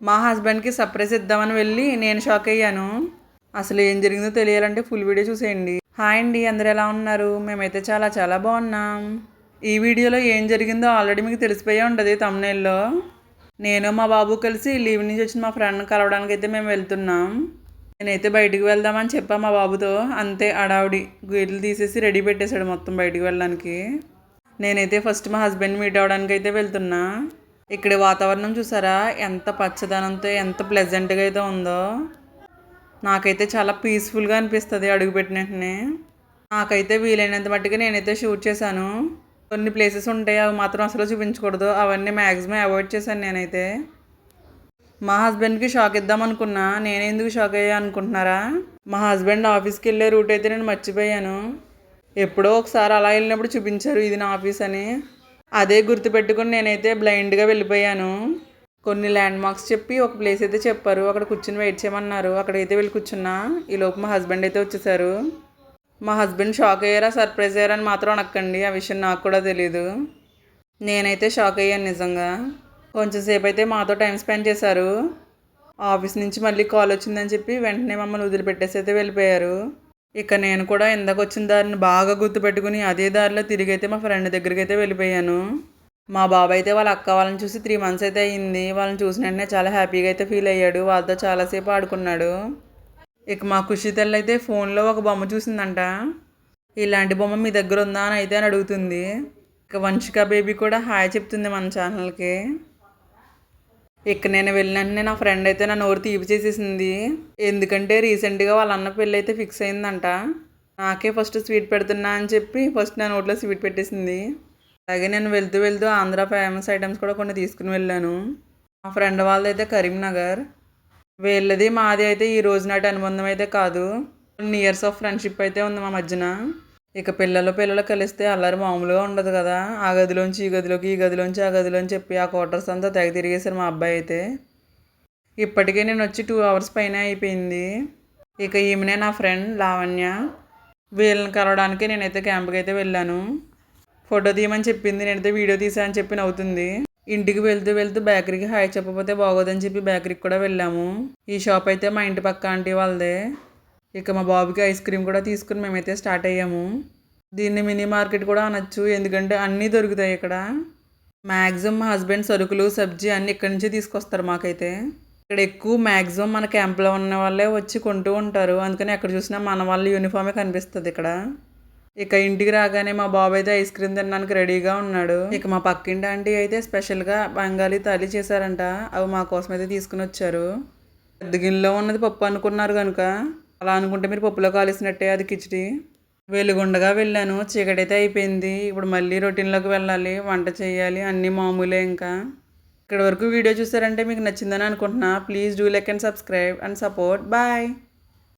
మా హస్బెండ్కి సర్ప్రైజ్ ఇద్దామని వెళ్ళి నేను షాక్ అయ్యాను. అసలు ఏం జరిగిందో తెలియాలంటే ఫుల్ వీడియో చూసేయండి. హాయ్ అండి, అందరు ఎలా ఉన్నారు? మేమైతే చాలా చాలా బాగున్నాం. ఈ వీడియోలో ఏం జరిగిందో ఆల్రెడీ మీకు తెలిసిపోయే ఉంటుంది తమ్నైల్లో. నేను మా బాబు కలిసి లీవ్ నుంచి వచ్చిన మా ఫ్రెండ్ని కలవడానికి అయితే మేము వెళ్తున్నాం. నేనైతే బయటికి వెళ్దామని చెప్పా మా బాబుతో. అంతే అడావిడి గేట్లు తీసేసి రెడీ పెట్టేశాడు మొత్తం బయటికి వెళ్ళడానికి. నేనైతే ఫస్ట్ మా హస్బెండ్ మీట్ అవ్వడానికి అయితే వెళ్తున్నా. ఇక్కడ వాతావరణం చూసారా ఎంత పచ్చదనంతో ఎంత ప్లెజెంట్గా అయితే ఉందో. నాకైతే చాలా పీస్ఫుల్గా అనిపిస్తుంది అడుగుపెట్టిన వెంటనే. నాకైతే వీలైనంత మట్టుగా నేనైతే షూట్ చేశాను. కొన్ని ప్లేసెస్ ఉంటాయి అవి మాత్రం అసలు చూపించకూడదు, అవన్నీ మ్యాక్సిమం అవాయిడ్ చేశాను నేనైతే. మా హస్బెండ్కి షాక్ ఇద్దాం అనుకున్నా. నేను ఎందుకు షాక్ అయ్యా అనుకుంటున్నారా? మా హస్బెండ్ ఆఫీస్కి వెళ్ళే రూట్ అయితే నేను మర్చిపోయాను. ఎప్పుడో ఒకసారి అలా వెళ్ళినప్పుడు చూపించారు ఇది నా ఆఫీస్ అని. అదే గుర్తుపెట్టుకుని నేనైతే బ్లైండ్గా వెళ్ళిపోయాను. కొన్ని ల్యాండ్ మార్క్స్ చెప్పి ఒక ప్లేస్ అయితే చెప్పారు, అక్కడ కూర్చుని వెయిట్ చేయమన్నారు. అక్కడైతే వెళ్ళి కూర్చున్నా. ఈలోపు మా హస్బెండ్ అయితే వచ్చేసారు. మా హస్బెండ్ షాక్ అయ్యారా సర్ప్రైజ్ అయ్యారని మాత్రం అనక్కండి, ఆ విషయం నాకు కూడా తెలీదు. నేనైతే షాక్ అయ్యాను నిజంగా. కొంచెం సేపు అయితే మాతో టైం స్పెండ్ చేశారు. ఆఫీస్ నుంచి మళ్ళీ కాల్ వచ్చిందని చెప్పి వెంటనే మమ్మల్ని వదిలిపెట్టేసి అయితే వెళ్ళిపోయారు. ఇక నేను కూడా ఇందాక వచ్చిన దారిని బాగా గుర్తుపెట్టుకుని అదే దారిలో తిరిగి అయితే మా ఫ్రెండ్ దగ్గరికి అయితే వెళ్ళిపోయాను. మా బాబాయ్ అయితే వాళ్ళ అక్క వాళ్ళని చూసి 3 months అయితే అయ్యింది. వాళ్ళని చూసిన వెంటనే చాలా హ్యాపీగా అయితే ఫీల్ అయ్యాడు. వాళ్ళతో చాలాసేపు ఆడుకున్నాడు. ఇక మా ఖుషి తల్లి అయితే ఫోన్లో ఒక బొమ్మ చూసిందంట. ఇలాంటి బొమ్మ మీ దగ్గర ఉందా అని అయితే అని అడుగుతుంది. ఇక వంశిక బేబీ కూడా హాయ్ చెప్తుంది మన ఛానల్కి. ఇక నేను వెళ్ళినంటనే నా ఫ్రెండ్ అయితే నా నోరు తీపి చేసేసింది. ఎందుకంటే రీసెంట్గా వాళ్ళ అన్న పెళ్ళి అయితే ఫిక్స్ అయిందంట. నాకే ఫస్ట్ స్వీట్ పెడుతున్నా అని చెప్పి ఫస్ట్ నా నోట్లో స్వీట్ పెట్టేసింది. అలాగే నేను వెళ్తూ వెళ్తూ ఆంధ్ర ఫేమస్ ఐటమ్స్ కూడా కొన్ని తీసుకుని వెళ్ళాను. మా ఫ్రెండ్ వాళ్ళదైతే కరీంనగర్. వీళ్ళది మాది అయితే ఈ రోజు నాటి అనుబంధం అయితే కాదు, కొన్ని ఇయర్స్ ఆఫ్ ఫ్రెండ్షిప్ అయితే ఉంది మా మధ్యన. ఇక పిల్లలు కలిస్తే అల్లరి మామూలుగా ఉండదు కదా. ఆ గదిలోంచి ఈ గదిలోకి, ఈ గదిలోంచి ఆ గదిలోంచి చెప్పి ఆ క్వార్టర్స్ అంతా తెగ తిరిగేశారు మా అబ్బాయి అయితే. ఇప్పటికే నేను వచ్చి 2 hours పైన అయిపోయింది. ఇక ఈమెనే నా ఫ్రెండ్ లావణ్య. వీళ్ళని కలవడానికి నేనైతే క్యాంప్కి అయితే వెళ్ళాను. ఫోటో తీయమని చెప్పింది, నేనైతే వీడియో తీసా అని చెప్పి నవ్వుతుంది. ఇంటికి వెళ్తూ వెళ్తూ బేకరీకి హాయ్ చెప్పకపోతే బాగోదని చెప్పి బేకరీకి కూడా వెళ్ళాము. ఈ షాప్ అయితే మా ఇంటి పక్క ఆంటీ వాళ్ళదే. ఇక మా బాబుకి ఐస్ క్రీమ్ కూడా తీసుకుని మేమైతే స్టార్ట్ అయ్యాము. దీన్ని మినీ మార్కెట్ కూడా అనొచ్చు, ఎందుకంటే అన్నీ దొరుకుతాయి ఇక్కడ. మ్యాక్సిమం మా హస్బెండ్ సరుకులు సబ్జీ అన్నీ ఇక్కడి నుంచే తీసుకొస్తారు. మాకైతే ఇక్కడ ఎక్కువ మ్యాక్సిమం మన క్యాంప్లో ఉన్న వాళ్ళే వచ్చి కొంటూ ఉంటారు. అందుకని ఎక్కడ చూసినా మన వాళ్ళ యూనిఫామే కనిపిస్తుంది ఇక్కడ. ఇక ఇంటికి రాగానే మా బాబు అయితే ఐస్ క్రీమ్ తినడానికి రెడీగా ఉన్నాడు. ఇక మా పక్కింటి ఆంటీ అయితే స్పెషల్గా బెంగాలీ తాళీ చేశారంట. అవి మా కోసం అయితే తీసుకుని వచ్చారు. పెద్ద గిన్నెలో ఉన్నది పప్పు అనుకున్నారు కనుక అలా అనుకుంటే మీరు పప్పులో కాలేసినట్టే అది కిచిడి. వెలుగుండగా వెళ్ళాను, చీకటైతే అయిపోయింది. ఇప్పుడు మళ్ళీ రొటీన్లోకి వెళ్ళాలి, వంట చేయాలి, అన్నీ మామూలే. ఇంకా ఇక్కడ వరకు వీడియో చూసారంటే మీకు నచ్చిందని అనుకుంటున్నా. Please do like and subscribe and support. Bye.